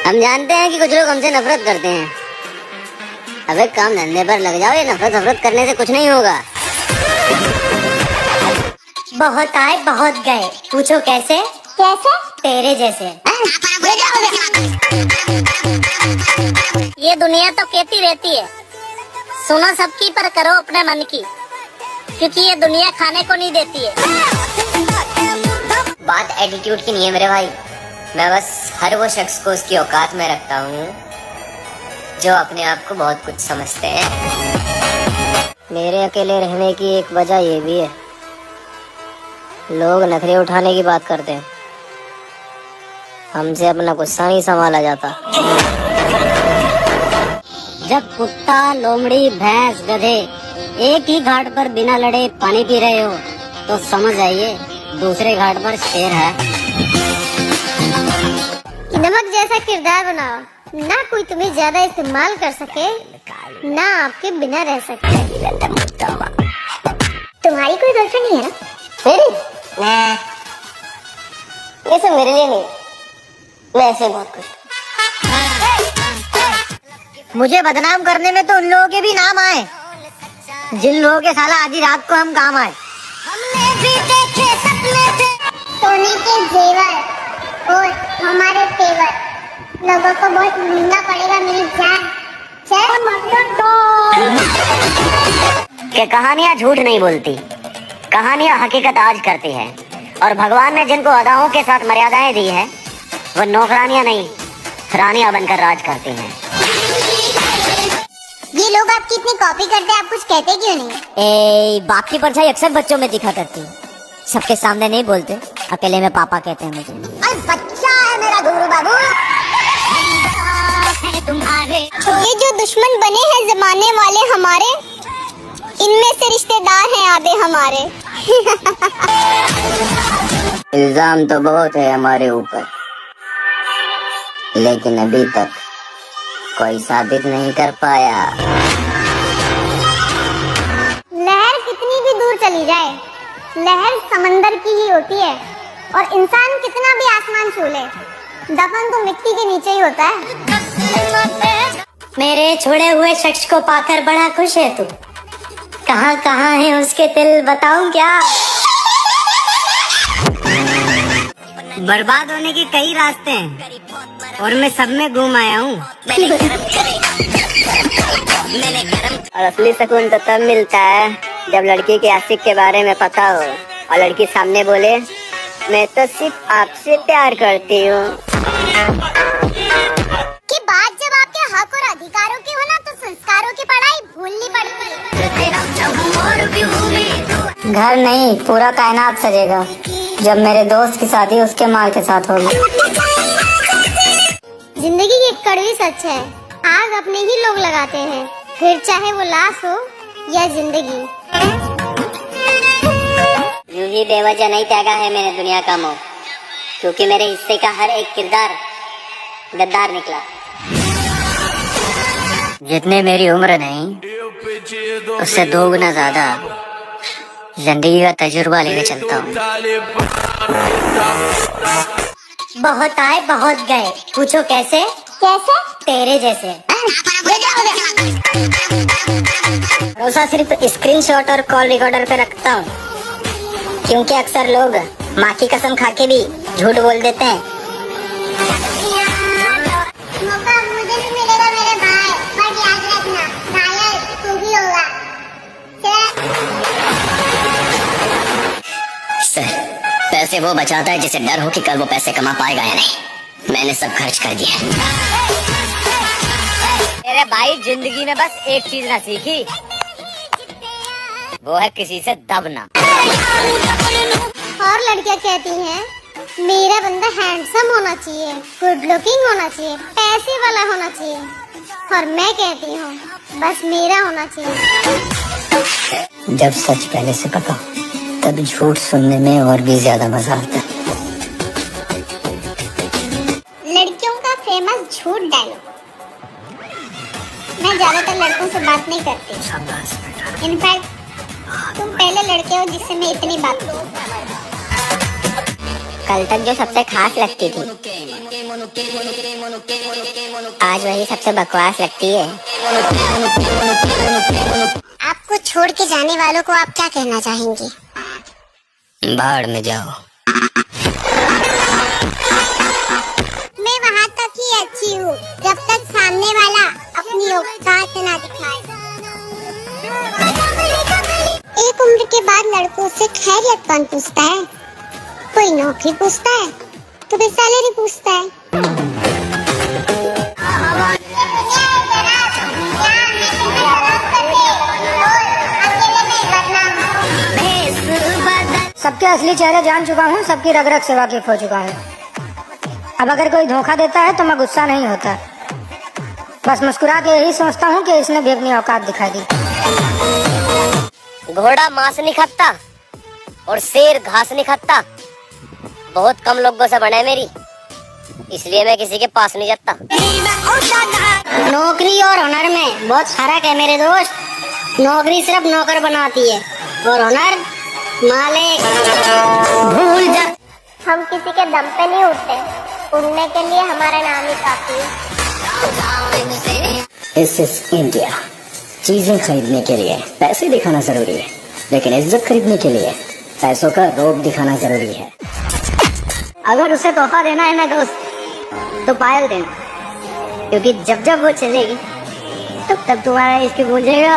हम जानते हैं कि कुछ लोग हमसे नफरत करते हैं। अबे काम धंधे पर लग जाओ, ये नफरत करने से कुछ नहीं होगा। बहुत आए बहुत गए, पूछो कैसे? कैसे? तेरे जैसे। ये दुनिया तो कहती रहती है, सुनो सबकी पर करो अपने मन की, क्योंकि ये दुनिया खाने को नहीं देती है। बात एटीट्यूड की नहीं है मेरे भाई। मैं बस हर वो शख्स को उसकी औकात में रखता हूँ जो अपने आप को बहुत कुछ समझते हैं। मेरे अकेले रहने की एक वजह ये भी है, लोग नखरे उठाने की बात करते हैं, हमसे अपना गुस्सा नहीं संभाला जाता। जब कुत्ता, लोमड़ी, भैंस, गधे एक ही घाट पर बिना लड़े पानी पी रहे हो तो समझ आइए दूसरे घाट पर शेर है। नमक जैसा किरदार बनाओ, ना कोई तुम्हें ज्यादा इस्तेमाल कर सके, ना आपके बिना रह सके। तुम्हारी कोई गर्लफ्रेंड नहीं है ना? मेरी? ये सब मेरे लिए नहीं, मैं ऐसे बहुत खुश। मुझे बदनाम करने में तो उन लोगों के भी नाम आए जिन लोगों के साला आधी रात को हम काम आए। हमने भी देखे सपने थे, सोने के जेवर और हमारे तेवर, लोगों को बहुत महंगा पड़ेगा मेरी जान। कि कहानियां झूठ नहीं बोलती, कहानियां हकीकत आज करती है। और भगवान ने जिनको अदाओं के साथ मर्यादाएं दी है वो नौकरानियां नहीं रानियां बनकर राज करती हैं। ये लोग आपकी इतनी कॉपी करते हैं, आप कुछ कहते क्यों नहीं? बाप की परछाई अक्सर बच्चों में दिखा करती है, सबके सामने नहीं बोलते, अकेले में पापा कहते हैं मुझे। और बच्चा है मेरा गुरु बाबू। ये जो दुश्मन बने हैं जमाने वाले हमारे, इनमें से रिश्तेदार हैं आधे हमारे। इल्जाम तो बहुत है हमारे ऊपर, लेकिन अभी तक कोई साबित नहीं कर पाया। लहर कितनी भी दूर चली जाए, लहर समंदर की ही होती है, और इंसान कितना भी आसमान छू ले, दफन तो मिट्टी के नीचे ही होता है। मेरे छोड़े हुए शख्स को पाकर बड़ा खुश है तू, कहाँ कहाँ है उसके दिल बताऊं क्या? बर्बाद होने के कई रास्ते हैं और मैं सब में घूम आया हूँ। और असली सुकून तो तब मिलता है जब लड़की के आशिक के बारे में पता हो और लड़की सामने बोले मैं तो सिर्फ आपसे प्यार करती हूँ। कि बात जब आपके हक और अधिकारों की हो ना, तो संस्कारों की पढ़ाई भूलनी पड़ती है। घर नहीं पूरा कायनात सजेगा जब मेरे दोस्त की शादी उसके माल के साथ होगी। जिंदगी की एक कड़वी सच है, आग अपने ही लोग लगाते हैं, फिर चाहे वो लाश हो या जिंदगी। यूं ही बेवजह नहीं त्यागा है मैंने दुनिया का मोह, क्योंकि मेरे हिस्से का हर एक किरदार गद्दार निकला। जितने मेरी उम्र नहीं उससे दोगुना ज्यादा जिंदगी का तजुर्बा लेके चलता हूँ। बहुत आए बहुत गए, पूछो कैसे? कैसे? तेरे जैसे। भरोसा सिर्फ स्क्रीनशॉट और कॉल रिकॉर्डर पे रखता हूँ, क्योंकि अक्सर लोग माँ की कसम खा के भी झूठ बोल देते हैं। मौका मुझे भी मिलेगा मेरे भाई, बट याद रखना घायल तू भी होगा। सर, पैसे वो बचाता है जिसे डर हो कि कल वो पैसे कमा पाएगा या नहीं। मैंने सब खर्च कर दिया। मेरे भाई जिंदगी में बस एक चीज ना सीखी, वो है किसी से दबना। और लड़कियां कहती हैं मेरा बंदा हैंडसम होना चाहिए, गुड लुकिंग होना चाहिए, पैसे वाला होना चाहिए, और मैं कहती हूँ बस मेरा होना चाहिए। जब सच पहले से पता तब झूठ सुनने में और भी ज्यादा मजा आता है। लड़कियों का फेमस झूठ डायलॉग, मैं ज्यादातर लड़कों से बात नहीं करती, इनफैक्ट तुम पहले लड़के हो जिससे मैं इतनी बात करूं। कल तक जो सबसे खास लगती थी आज वही सबसे बकवास लगती है। आपको छोड़ के जाने वालों को आप क्या कहना चाहेंगे? भाड़ में जाओ। मैं वहाँ तक ही अच्छी हूँ जब तक सामने वाला अपनी औकात न दिखाए। एक उम्र के बाद लड़कों से खैरियत कौन पूछता है? कोई नौकरी पूछता है तो फिर सैलरी पूछता है। सबके असली चेहरे जान चुका हूँ, सबकी रग रग से वाकिफ हो चुका हूँ। अब अगर कोई धोखा देता है तो मैं गुस्सा नहीं होता, बस मुस्कुरा के यही सोचता हूँ कि इसने भी अपनी औकात दिखा दी। घोड़ा मांस नहीं खाता और शेर घास नहीं खाता। बहुत कम लोगों से बना है मेरी, इसलिए मैं किसी के पास नहीं जाता। नौकरी और हुनर में बहुत फर्क है मेरे दोस्त। नौकरी सिर्फ नौकर बनाती है और हुनर मालिक। भूल जा। हम किसी के दम पे नहीं उठते, उड़ने के लिए हमारा नाम ही काफी है। This is India। चीजें खरीदने के लिए पैसे दिखाना जरूरी है, लेकिन इज्जत खरीदने के लिए पैसों का रोब दिखाना जरूरी है। अगर उसे तोहफा देना है ना दोस्त, तो पायल देना, क्योंकि जब जब वो चलेगी तब तब तुम्हारा इसके भूल जाएगा।